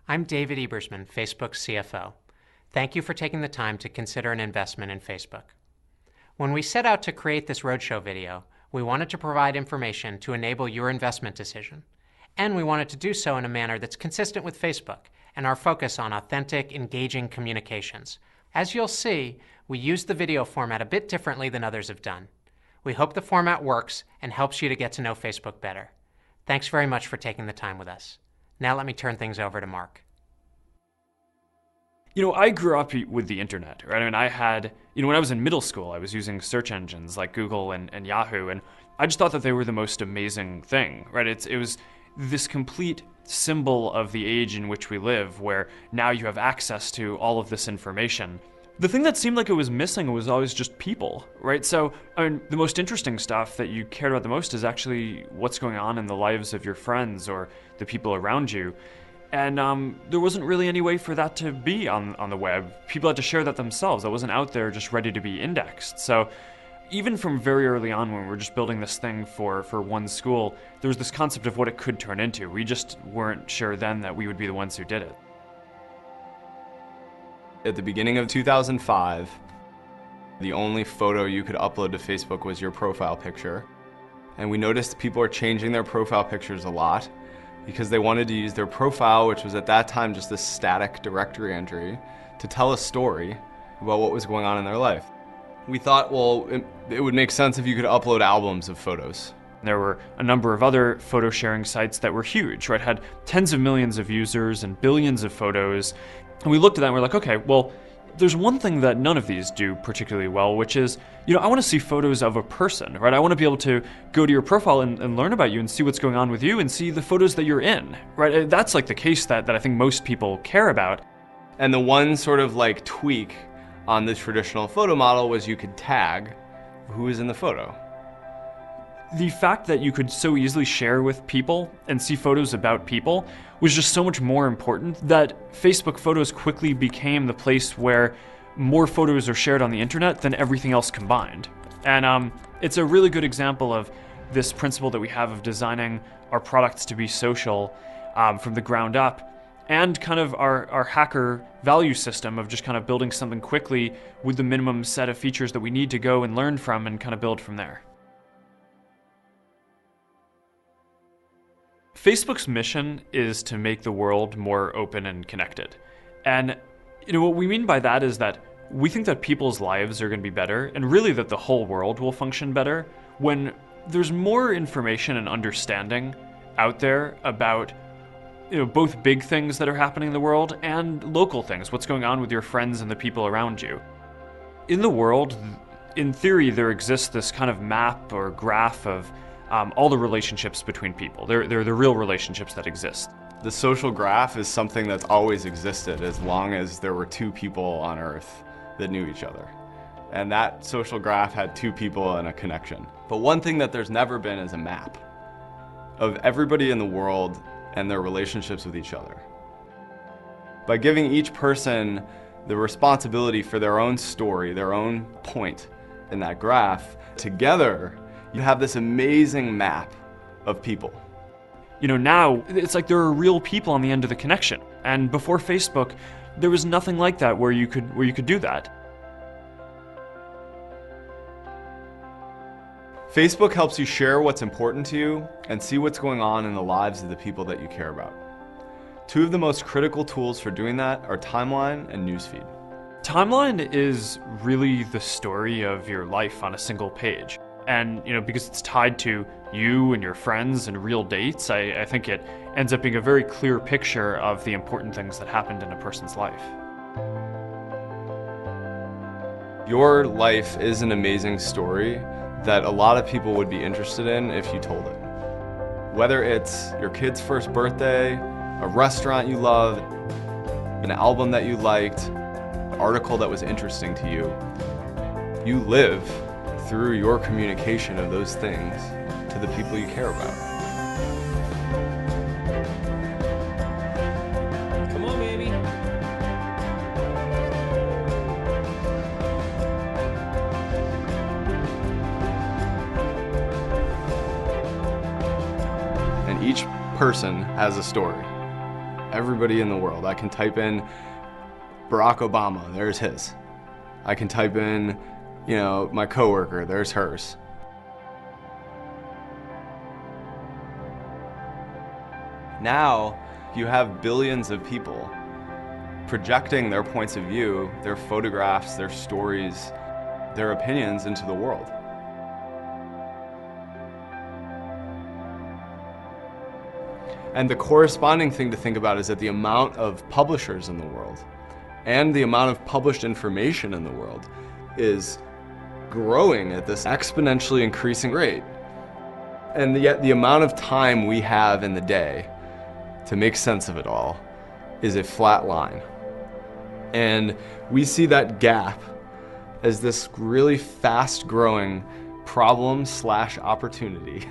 I'm David Ebersman, Facebook's CFO. Thank you for taking the time to consider an investment in Facebook. When we set out to create this roadshow video, we wanted to provide information to enable your investment decision. And we wanted to do so in a manner that's consistent with Facebook and our focus on authentic, engaging communications. As you'll see, we use the video format a bit differently than others have done. We hope the format works and helps you to get to know Facebook better. Thanks very much for taking the time with us. Now let me turn things over to Mark. I grew up with the internet, right? I mean, I had, when I was in middle school, I was using search engines like Google and Yahoo, and I just thought that they were the most amazing thing, right? It was this complete symbol of the age in which we live, where now you have access to all of this information. The thing that seemed like it was missing was always just people, right? So, the most interesting stuff that you cared about the most is actually what's going on in the lives of your friends or the people around you. And there wasn't really any way for that to be on the web. People had to share that themselves. That wasn't out there just ready to be indexed. So even from very early on when we were just building this thing for one school, there was this concept of what it could turn into. We just weren't sure then that we would be the ones who did it. At the beginning of 2005, the only photo you could upload to Facebook was your profile picture. And we noticed people are changing their profile pictures a lot because they wanted to use their profile, which was at that time just this static directory entry, to tell a story about what was going on in their life. We thought, well, it would make sense if you could upload albums of photos. There were a number of other photo sharing sites that were huge, right? Had tens of millions of users and billions of photos. And we looked at that and we're like, okay, well, there's one thing that none of these do particularly well, which is, I want to see photos of a person, right? I want to be able to go to your profile and learn about you and see what's going on with you and see the photos that you're in, right? That's like the case that I think most people care about. And the one sort of like tweak on the traditional photo model was you could tag who is in the photo. The fact that you could so easily share with people and see photos about people was just so much more important that Facebook photos quickly became the place where more photos are shared on the internet than everything else combined. And it's a really good example of this principle that we have of designing our products to be social from the ground up, and kind of our hacker value system of just kind of building something quickly with the minimum set of features that we need to go and learn from and kind of build from there. Facebook's mission is to make the world more open and connected. And what we mean by that is that we think that people's lives are going to be better, and really that the whole world will function better when there's more information and understanding out there about both big things that are happening in the world and local things, what's going on with your friends and the people around you. In the world, in theory, there exists this kind of map or graph of all the relationships between people. They're the real relationships that exist. The social graph is something that's always existed as long as there were two people on Earth that knew each other. And that social graph had two people and a connection. But one thing that there's never been is a map of everybody in the world and their relationships with each other. By giving each person the responsibility for their own story, their own point in that graph, together you have this amazing map of people. Now it's like there are real people on the end of the connection. And before Facebook, there was nothing like that where you could do that. Facebook helps you share what's important to you and see what's going on in the lives of the people that you care about. Two of the most critical tools for doing that are Timeline and Newsfeed. Timeline is really the story of your life on a single page. And, because it's tied to you and your friends and real dates, I think it ends up being a very clear picture of the important things that happened in a person's life. Your life is an amazing story that a lot of people would be interested in if you told it. Whether it's your kid's first birthday, a restaurant you love, an album that you liked, an article that was interesting to you, you live through your communication of those things to the people you care about. Come on, baby. And each person has a story. everybody in the world. I can type in Barack Obama, there's his. I can type in, my coworker, there's hers. Now, you have billions of people projecting their points of view, their photographs, their stories, their opinions into the world. And the corresponding thing to think about is that the amount of publishers in the world and the amount of published information in the world is growing at this exponentially increasing rate. And yet the amount of time we have in the day to make sense of it all is a flat line. And we see that gap as this really fast-growing problem/opportunity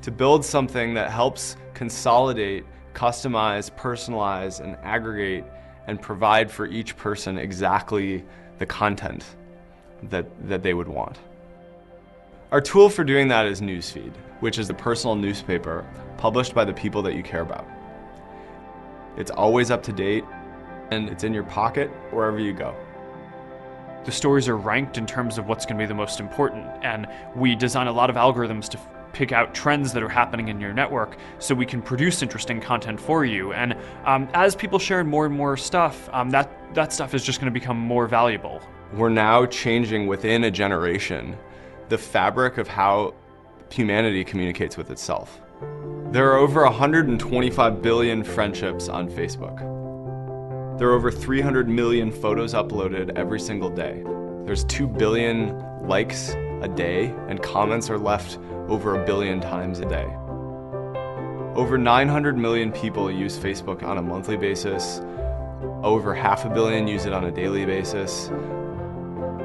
to build something that helps consolidate, customize, personalize, and aggregate and provide for each person exactly the content that they would want. Our tool for doing that is Newsfeed, which is the personal newspaper published by the people that you care about. It's always up to date, and it's in your pocket wherever you go. The stories are ranked in terms of what's going to be the most important, and we design a lot of algorithms to pick out trends that are happening in your network so we can produce interesting content for you. And as people share more and more stuff, that stuff is just going to become more valuable. We're now changing within a generation the fabric of how humanity communicates with itself. There are over 125 billion friendships on Facebook. There are over 300 million photos uploaded every single day. There's 2 billion likes a day, and comments are left over 1 billion times a day. Over 900 million people use Facebook on a monthly basis. Over 500 million use it on a daily basis.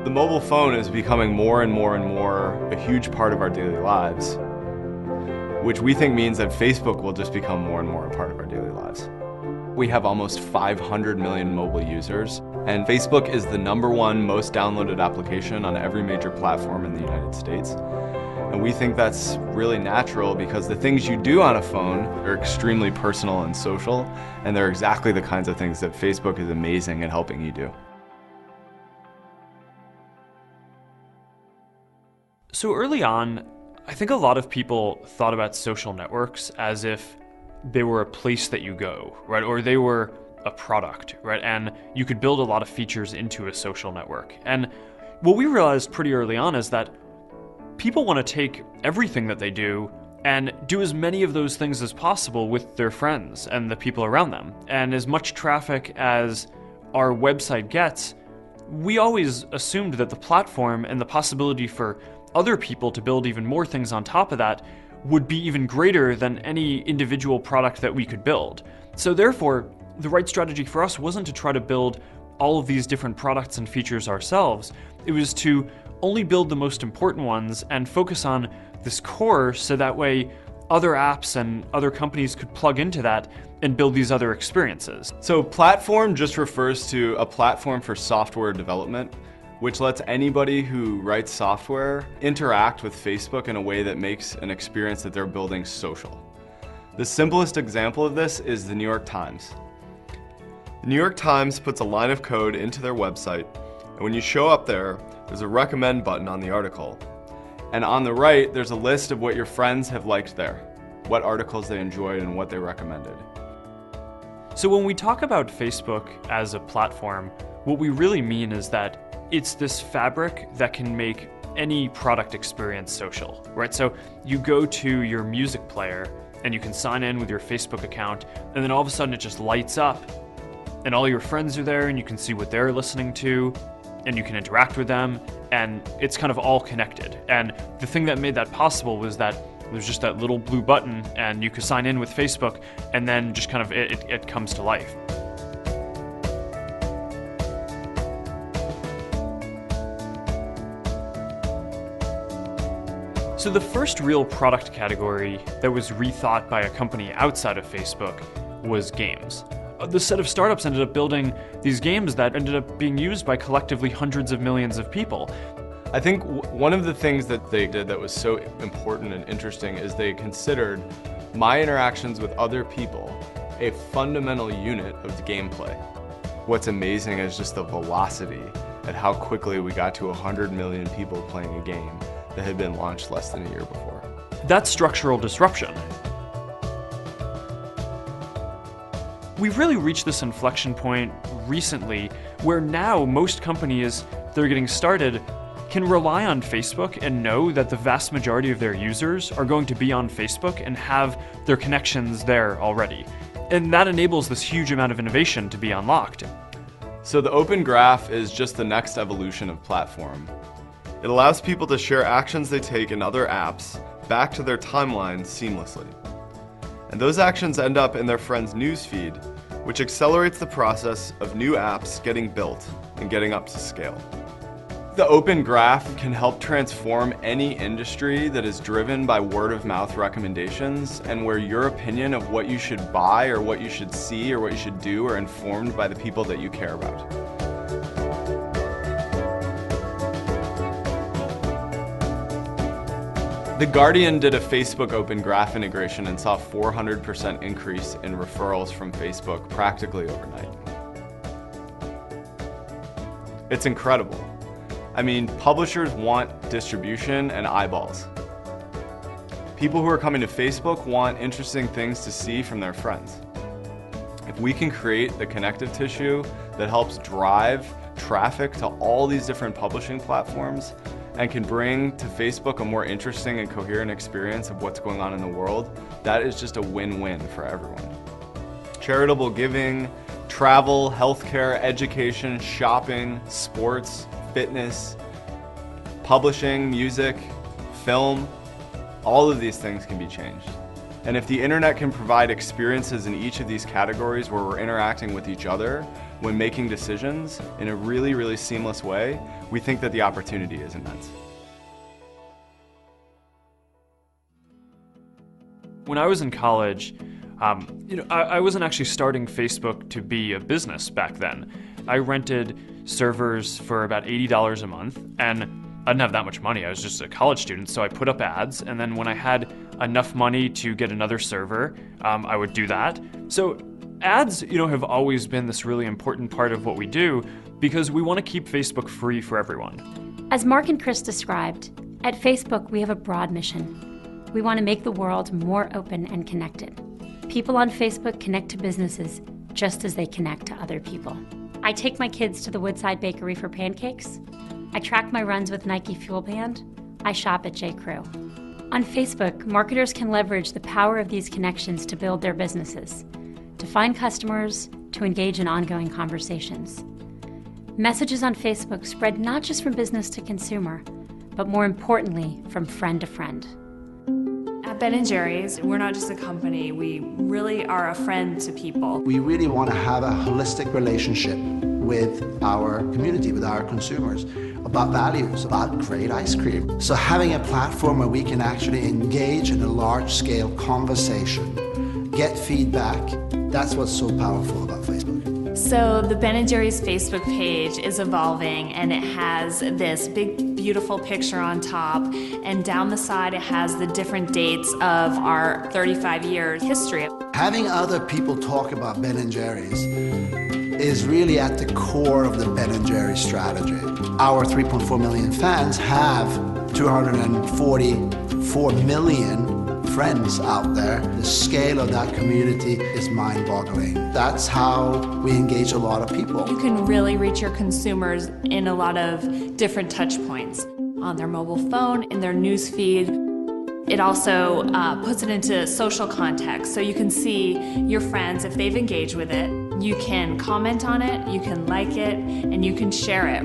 The mobile phone is becoming more and more and more a huge part of our daily lives, which we think means that Facebook will just become more and more a part of our daily lives. We have almost 500 million mobile users, and Facebook is the #1 most downloaded application on every major platform in the United States. And we think that's really natural because the things you do on a phone are extremely personal and social, and they're exactly the kinds of things that Facebook is amazing at helping you do. So early on, I think a lot of people thought about social networks as if they were a place that you go, right? Or they were a product, right? And you could build a lot of features into a social network. And what we realized pretty early on is that people want to take everything that they do and do as many of those things as possible with their friends and the people around them. And as much traffic as our website gets, we always assumed that the platform and the possibility for other people to build even more things on top of that would be even greater than any individual product that we could build. So therefore, the right strategy for us wasn't to try to build all of these different products and features ourselves. It was to only build the most important ones and focus on this core so that way other apps and other companies could plug into that and build these other experiences. So platform just refers to a platform for software development, which lets anybody who writes software interact with Facebook in a way that makes an experience that they're building social. The simplest example of this is the New York Times. The New York Times puts a line of code into their website, and when you show up there, there's a recommend button on the article. And on the right, there's a list of what your friends have liked there, what articles they enjoyed and what they recommended. So when we talk about Facebook as a platform, what we really mean is that it's this fabric that can make any product experience social, right? So you go to your music player and you can sign in with your Facebook account, and then all of a sudden it just lights up and all your friends are there and you can see what they're listening to and you can interact with them, and it's kind of all connected. And the thing that made that possible was that there's just that little blue button and you could sign in with Facebook, and then just kind of it comes to life. So the first real product category that was rethought by a company outside of Facebook was games. The set of startups ended up building these games that ended up being used by collectively hundreds of millions of people. I think one of the things that they did that was so important and interesting is they considered my interactions with other people a fundamental unit of the gameplay. What's amazing is just the velocity at how quickly we got to 100 million people playing a game that had been launched less than a year before. That's structural disruption. We've really reached this inflection point recently where now most companies that are getting started can rely on Facebook and know that the vast majority of their users are going to be on Facebook and have their connections there already. And that enables this huge amount of innovation to be unlocked. So the Open Graph is just the next evolution of platform. It allows people to share actions they take in other apps back to their timeline seamlessly. And those actions end up in their friend's newsfeed, which accelerates the process of new apps getting built and getting up to scale. The Open Graph can help transform any industry that is driven by word-of-mouth recommendations and where your opinion of what you should buy or what you should see or what you should do are informed by the people that you care about. The Guardian did a Facebook Open Graph integration and saw a 400% increase in referrals from Facebook practically overnight. It's incredible. I mean, publishers want distribution and eyeballs. People who are coming to Facebook want interesting things to see from their friends. If we can create the connective tissue that helps drive traffic to all these different publishing platforms and can bring to Facebook a more interesting and coherent experience of what's going on in the world, that is just a win-win for everyone. Charitable giving, travel, healthcare, education, shopping, sports, fitness, publishing, music, film, all of these things can be changed. And if the internet can provide experiences in each of these categories where we're interacting with each other when making decisions in a really, really seamless way, we think that the opportunity is immense. When I was in college, I wasn't actually starting Facebook to be a business back then. I rented servers for about $80 a month, and I didn't have that much money. I was just a college student, so I put up ads, and then when I had enough money to get another server, I would do that. So ads, have always been this really important part of what we do because we want to keep Facebook free for everyone. As Mark and Chris described, at Facebook we have a broad mission. We want to make the world more open and connected. People on Facebook connect to businesses just as they connect to other people. I take my kids to the Woodside Bakery for pancakes. I track my runs with Nike Fuel Band. I shop at J. Crew. On Facebook, marketers can leverage the power of these connections to build their businesses, to find customers, to engage in ongoing conversations. Messages on Facebook spread not just from business to consumer, but more importantly, from friend to friend. At Ben & Jerry's, we're not just a company, we really are a friend to people. We really want to have a holistic relationship with our community, with our consumers, about values, about great ice cream. So having a platform where we can actually engage in a large-scale conversation, get feedback, that's what's so powerful about Facebook. So the Ben & Jerry's Facebook page is evolving, and it has this big, beautiful picture on top, and down the side it has the different dates of our 35-year history. Having other people talk about Ben & Jerry's is really at the core of the Ben & Jerry's strategy. Our 3.4 million fans have 244 million friends out there. The scale of that community is mind-boggling. That's how we engage a lot of people. You can really reach your consumers in a lot of different touch points. On their mobile phone, in their news feed. It also puts it into social context, so you can see your friends if they've engaged with it. You can comment on it, you can like it, and you can share it.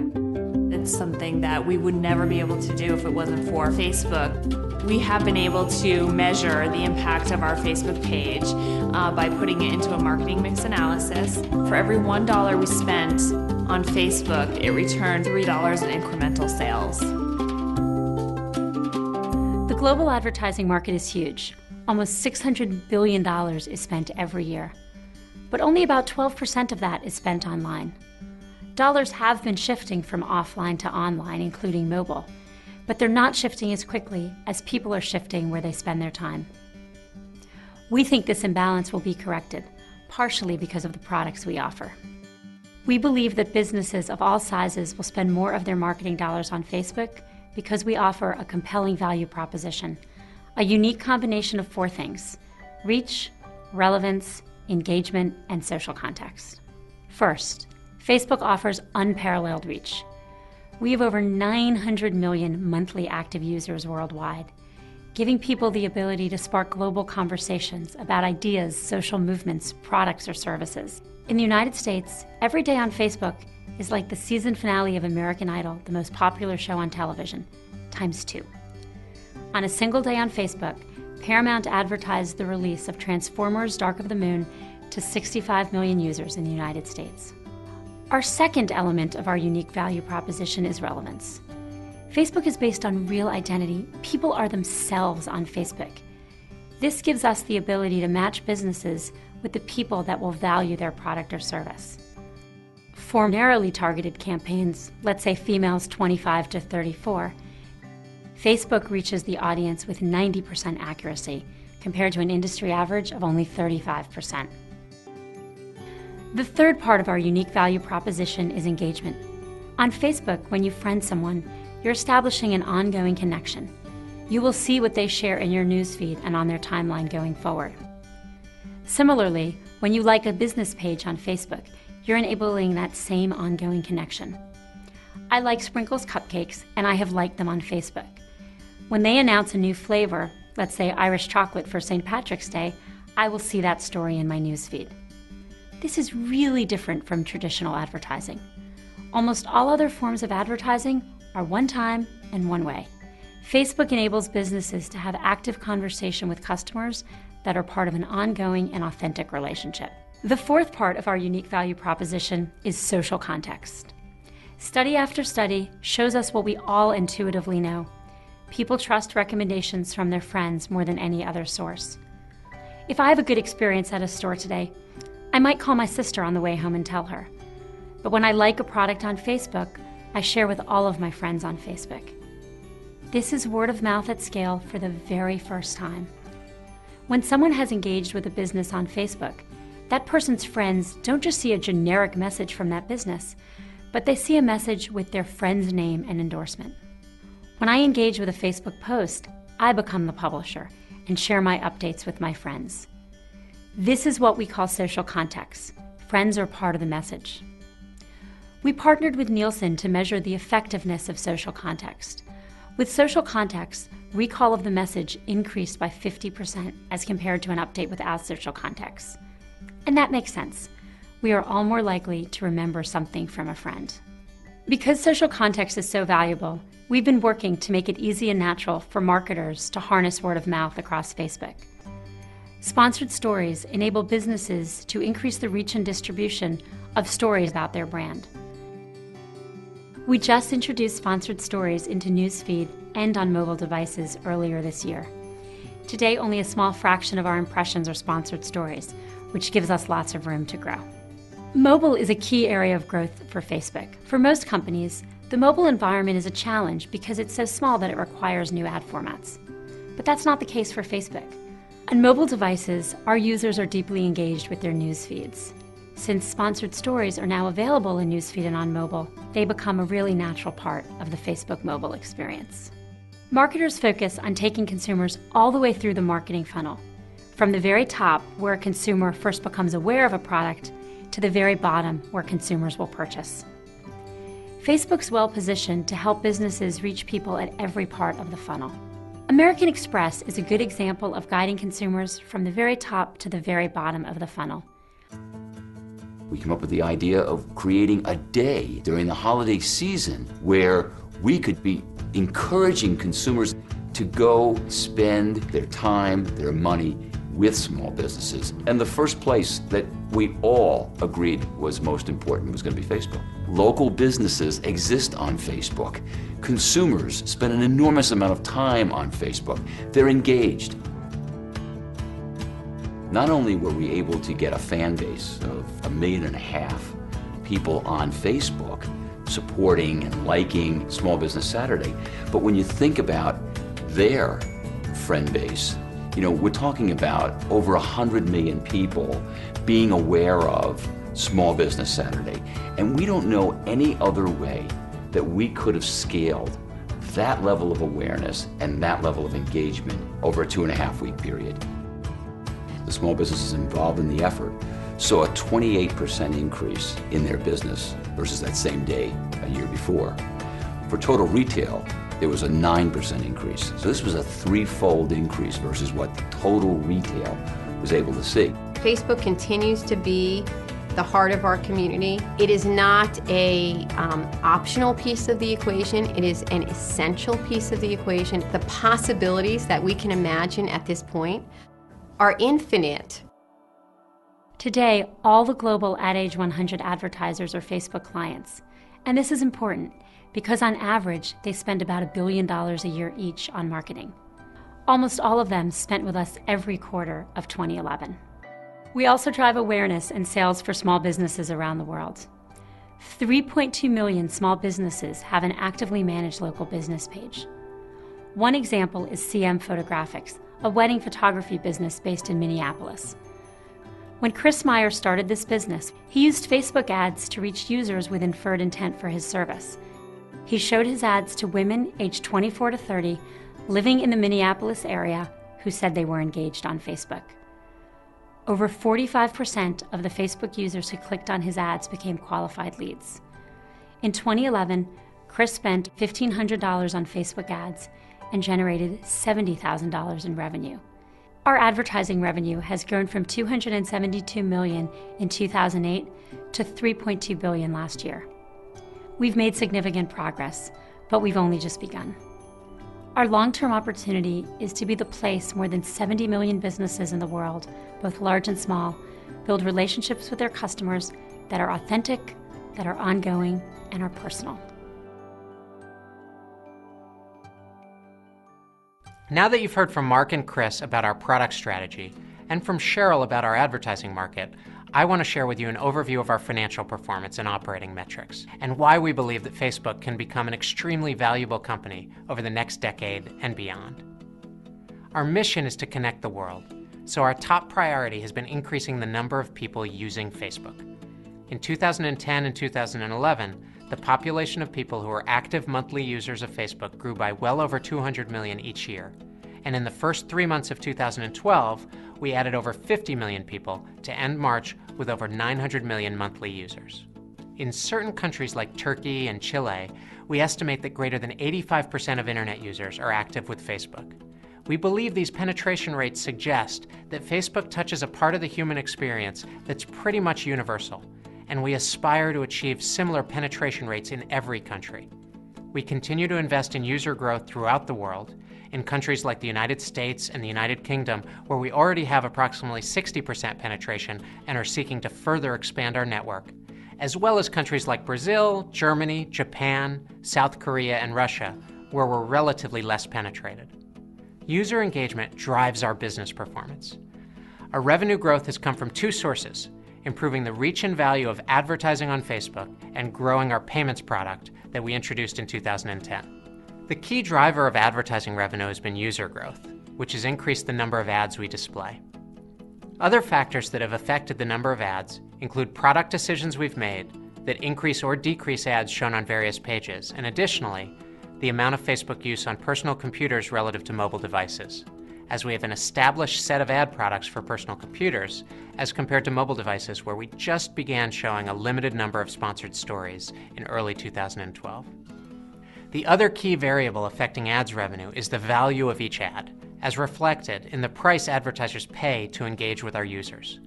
It's something that we would never be able to do if it wasn't for Facebook. We have been able to measure the impact of our Facebook page by putting it into a marketing mix analysis. For every $1 we spent on Facebook, it returned $3 in incremental sales. The global advertising market is huge. Almost $600 billion is spent every year. But only about 12% of that is spent online. Dollars have been shifting from offline to online, including mobile, but they're not shifting as quickly as people are shifting where they spend their time. We think this imbalance will be corrected, partially because of the products we offer. We believe that businesses of all sizes will spend more of their marketing dollars on Facebook because we offer a compelling value proposition, a unique combination of 4 things: reach, relevance, engagement, and social context. First, Facebook offers unparalleled reach. We have over 900 million monthly active users worldwide, giving people the ability to spark global conversations about ideas, social movements, products, or services. In the United States, every day on Facebook is like the season finale of American Idol, the most popular show on television, ×2. On a single day on Facebook, Paramount advertised the release of Transformers: Dark of the Moon to 65 million users in the United States. Our second element of our unique value proposition is relevance. Facebook is based on real identity. People are themselves on Facebook. This gives us the ability to match businesses with the people that will value their product or service. For narrowly targeted campaigns, let's say females 25 to 34, Facebook reaches the audience with 90% accuracy, compared to an industry average of only 35%. The third part of our unique value proposition is engagement. On Facebook, when you friend someone, you're establishing an ongoing connection. You will see what they share in your newsfeed and on their timeline going forward. Similarly, when you like a business page on Facebook, you're enabling that same ongoing connection. I like Sprinkles cupcakes, and I have liked them on Facebook. When they announce a new flavor, let's say Irish chocolate for St. Patrick's Day, I will see that story in my newsfeed. This is really different from traditional advertising. Almost all other forms of advertising are one time and one way. Facebook enables businesses to have active conversation with customers that are part of an ongoing and authentic relationship. The fourth part of our unique value proposition is social context. Study after study shows us what we all intuitively know. People trust recommendations from their friends more than any other source. If I have a good experience at a store today, I might call my sister on the way home and tell her. But when I like a product on Facebook, I share with all of my friends on Facebook. This is word of mouth at scale for the very first time. When someone has engaged with a business on Facebook, that person's friends don't just see a generic message from that business, but they see a message with their friend's name and endorsement. When I engage with a Facebook post, I become the publisher and share my updates with my friends. This is what we call social context. Friends are part of the message. We partnered with Nielsen to measure the effectiveness of social context. With social context, recall of the message increased by 50% as compared to an update without social context. And that makes sense. We are all more likely to remember something from a friend. Because social context is so valuable, we've been working to make it easy and natural for marketers to harness word of mouth across Facebook. Sponsored stories enable businesses to increase the reach and distribution of stories about their brand. We just introduced sponsored stories into Newsfeed and on mobile devices earlier this year. Today, only a small fraction of our impressions are sponsored stories, which gives us lots of room to grow. Mobile is a key area of growth for Facebook. For most companies, the mobile environment is a challenge because it's so small that it requires new ad formats. But that's not the case for Facebook. On mobile devices, our users are deeply engaged with their news feeds. Since sponsored stories are now available in Newsfeed and on mobile, they become a really natural part of the Facebook mobile experience. Marketers focus on taking consumers all the way through the marketing funnel, from the very top, where a consumer first becomes aware of a product, to the very bottom, where consumers will purchase. Facebook's well positioned to help businesses reach people at every part of the funnel. American Express is a good example of guiding consumers from the very top to the very bottom of the funnel. We came up with the idea of creating a day during the holiday season where we could be encouraging consumers to go spend their time, their money with small businesses. And the first place that we all agreed was most important was going to be Facebook. Local businesses exist on Facebook. Consumers spend an enormous amount of time on Facebook. They're engaged. Not only were we able to get a fan base of 1.5 million people on Facebook supporting and liking Small Business Saturday, but when you think about their friend base, We're talking about over 100 million people being aware of Small Business Saturday. And we don't know any other way that we could have scaled that level of awareness and that level of engagement over a 2.5-week period. The small businesses involved in the effort saw a 28% increase in their business versus that same day a year before. For total retail, there was a 9% increase. So this was a 3-fold increase versus what the total retail was able to see. Facebook continues to be the heart of our community. It is not a optional piece of the equation. It is an essential piece of the equation. The possibilities that we can imagine at this point are infinite. Today, all the global Ad Age 100 advertisers are Facebook clients. And this is important because on average, they spend about $1 billion a year each on marketing. Almost all of them spent with us every quarter of 2011. We also drive awareness and sales for small businesses around the world. 3.2 million small businesses have an actively managed local business page. One example is CM Photographics, a wedding photography business based in Minneapolis. When Chris Meyer started this business, he used Facebook ads to reach users with inferred intent for his service. He showed his ads to women aged 24 to 30 living in the Minneapolis area who said they were engaged on Facebook. Over 45% of the Facebook users who clicked on his ads became qualified leads. In 2011, Chris spent $1,500 on Facebook ads and generated $70,000 in revenue. Our advertising revenue has grown from $272 million in 2008 to $3.2 billion last year. We've made significant progress, but we've only just begun. Our long-term opportunity is to be the place more than 70 million businesses in the world, both large and small, build relationships with their customers that are authentic, that are ongoing, and are personal. Now that you've heard from Mark and Chris about our product strategy, and from Cheryl about our advertising market, I want to share with you an overview of our financial performance and operating metrics, and why we believe that Facebook can become an extremely valuable company over the next decade and beyond. Our mission is to connect the world, so our top priority has been increasing the number of people using Facebook. In 2010 and 2011, the population of people who are active monthly users of Facebook grew by well over 200 million each year. And in the first 3 months of 2012, we added over 50 million people to end March with over 900 million monthly users. In certain countries like Turkey and Chile, we estimate that greater than 85% of internet users are active with Facebook. We believe these penetration rates suggest that Facebook touches a part of the human experience that's pretty much universal, and we aspire to achieve similar penetration rates in every country. We continue to invest in user growth throughout the world, in countries like the United States and the United Kingdom, where we already have approximately 60% penetration and are seeking to further expand our network, as well as countries like Brazil, Germany, Japan, South Korea, and Russia, where we're relatively less penetrated. User engagement drives our business performance. Our revenue growth has come from two sources: improving the reach and value of advertising on Facebook and growing our payments product that we introduced in 2010. The key driver of advertising revenue has been user growth, which has increased the number of ads we display. Other factors that have affected the number of ads include product decisions we've made that increase or decrease ads shown on various pages, and additionally, the amount of Facebook use on personal computers relative to mobile devices, as we have an established set of ad products for personal computers as compared to mobile devices where we just began showing a limited number of sponsored stories in early 2012. The other key variable affecting ads revenue is the value of each ad, as reflected in the price advertisers pay to engage with our users.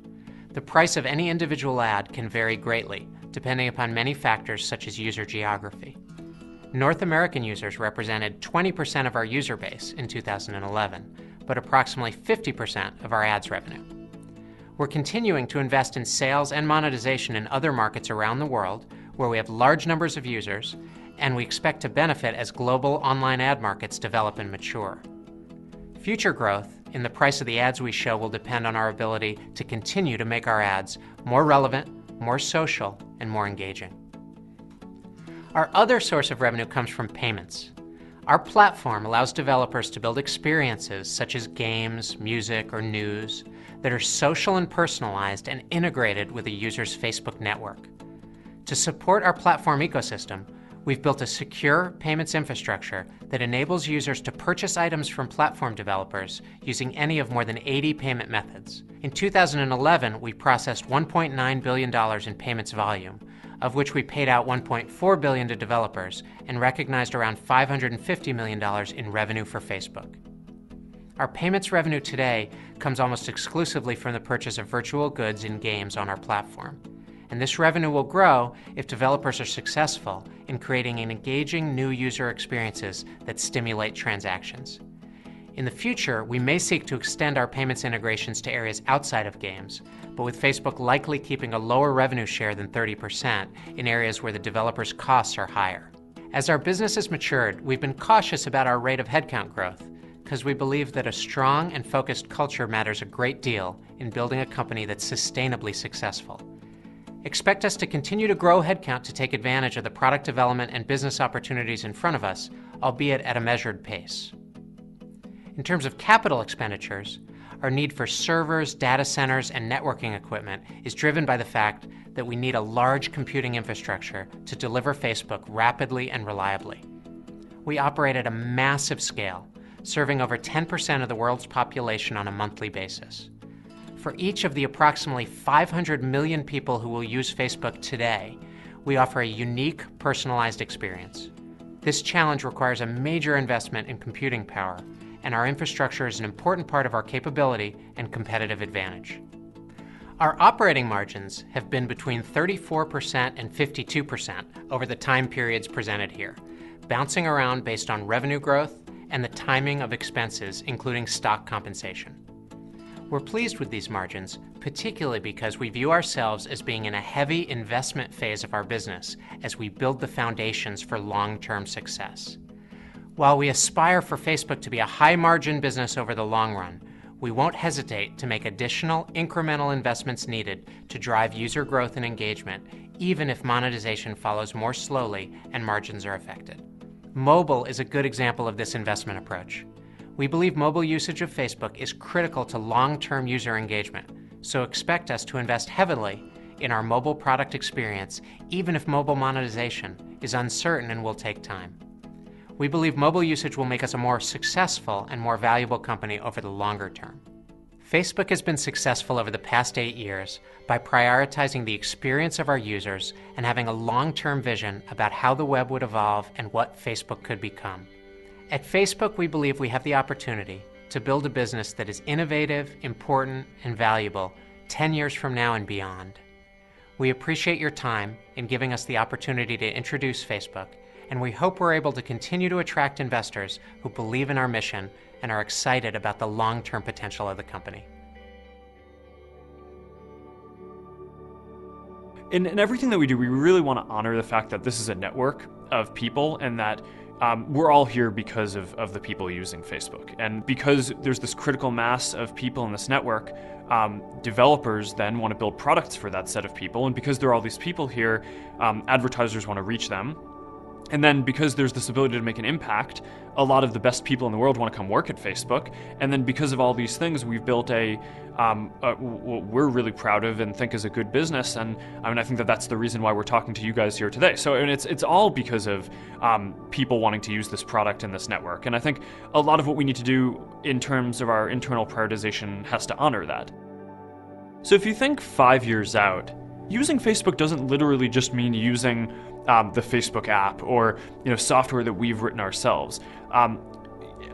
The price of any individual ad can vary greatly, depending upon many factors such as user geography. North American users represented 20% of our user base in 2011, but approximately 50% of our ads revenue. We're continuing to invest in sales and monetization in other markets around the world where we have large numbers of users, and we expect to benefit as global online ad markets develop and mature. Future growth in the price of the ads we show will depend on our ability to continue to make our ads more relevant, more social, and more engaging. Our other source of revenue comes from payments. Our platform allows developers to build experiences such as games, music, or news that are social and personalized and integrated with a user's Facebook network. To support our platform ecosystem, we've built a secure payments infrastructure that enables users to purchase items from platform developers using any of more than 80 payment methods. In 2011, we processed $1.9 billion in payments volume, of which we paid out $1.4 billion to developers and recognized around $550 million in revenue for Facebook. Our payments revenue today comes almost exclusively from the purchase of virtual goods and games on our platform. And this revenue will grow if developers are successful in creating engaging new user experiences that stimulate transactions. In the future, we may seek to extend our payments integrations to areas outside of games, but with Facebook likely keeping a lower revenue share than 30% in areas where the developers' costs are higher. As our business has matured, we've been cautious about our rate of headcount growth, because we believe that a strong and focused culture matters a great deal in building a company that's sustainably successful. Expect us to continue to grow headcount to take advantage of the product development and business opportunities in front of us, albeit at a measured pace. In terms of capital expenditures, our need for servers, data centers, and networking equipment is driven by the fact that we need a large computing infrastructure to deliver Facebook rapidly and reliably. We operate at a massive scale, serving over 10% of the world's population on a monthly basis. For each of the approximately 500 million people who will use Facebook today, we offer a unique, personalized experience. This challenge requires a major investment in computing power, and our infrastructure is an important part of our capability and competitive advantage. Our operating margins have been between 34% and 52% over the time periods presented here, bouncing around based on revenue growth and the timing of expenses, including stock compensation. We're pleased with these margins, particularly because we view ourselves as being in a heavy investment phase of our business as we build the foundations for long-term success. While we aspire for Facebook to be a high-margin business over the long run, we won't hesitate to make additional incremental investments needed to drive user growth and engagement, even if monetization follows more slowly and margins are affected. Mobile is a good example of this investment approach. We believe mobile usage of Facebook is critical to long-term user engagement, so expect us to invest heavily in our mobile product experience, even if mobile monetization is uncertain and will take time. We believe mobile usage will make us a more successful and more valuable company over the longer term. Facebook has been successful over the past 8 years by prioritizing the experience of our users and having a long-term vision about how the web would evolve and what Facebook could become. At Facebook, we believe we have the opportunity to build a business that is innovative, important, and valuable 10 years from now and beyond. We appreciate your time in giving us the opportunity to introduce Facebook, and we hope we're able to continue to attract investors who believe in our mission and are excited about the long-term potential of the company. In everything that we do, we really want to honor the fact that this is a network of people and that we're all here because of the people using Facebook. And because there's this critical mass of people in this network, developers then want to build products for that set of people. And because there are all these people here, advertisers want to reach them. And then because there's this ability to make an impact, a lot of the best people in the world want to come work at Facebook. And then because of all these things, we've built what we're really proud of and think is a good business. And I mean, I think that that's the reason why we're talking to you guys here today. So it's all because of people wanting to use this product in this network. And I think a lot of what we need to do in terms of our internal prioritization has to honor that. So if you think 5 years out, using Facebook doesn't literally just mean using the Facebook app or software that we've written ourselves.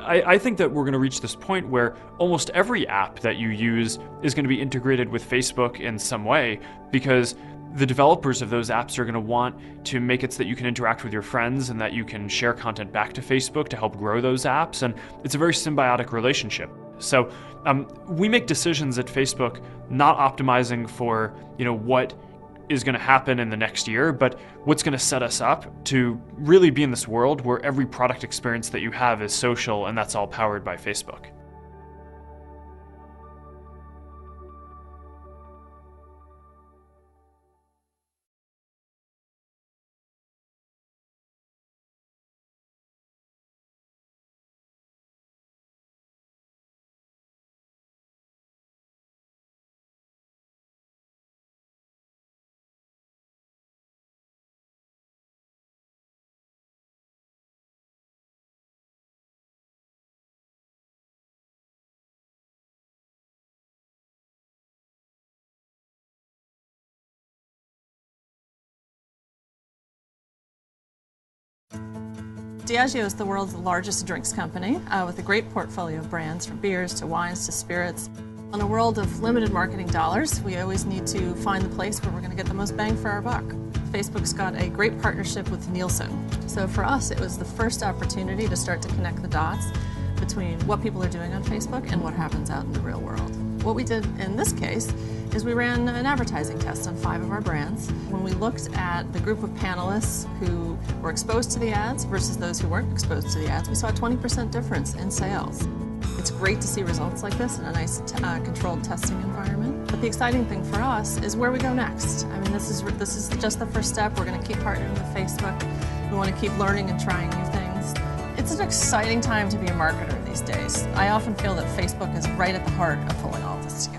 I think that we're going to reach this point where almost every app that you use is going to be integrated with Facebook in some way, because the developers of those apps are going to want to make it so that you can interact with your friends and that you can share content back to Facebook to help grow those apps. And it's a very symbiotic relationship. So we make decisions at Facebook not optimizing for what is going to happen in the next year, but what's going to set us up to really be in this world where every product experience that you have is social, and that's all powered by Facebook. Diageo is the world's largest drinks company with a great portfolio of brands from beers to wines to spirits. In a world of limited marketing dollars, we always need to find the place where we're going to get the most bang for our buck. Facebook's got a great partnership with Nielsen. So for us, it was the first opportunity to start to connect the dots between what people are doing on Facebook and what happens out in the real world. What we did in this case is we ran an advertising test on 5 of our brands. When we looked at the group of panelists who were exposed to the ads versus those who weren't exposed to the ads, we saw a 20% difference in sales. It's great to see results like this in a nice controlled testing environment. But the exciting thing for us is where we go next. I mean, this is just the first step. We're going to keep partnering with Facebook. We want to keep learning and trying new things. It's an exciting time to be a marketer these days. I often feel that Facebook is right at the heart of pulling all this together.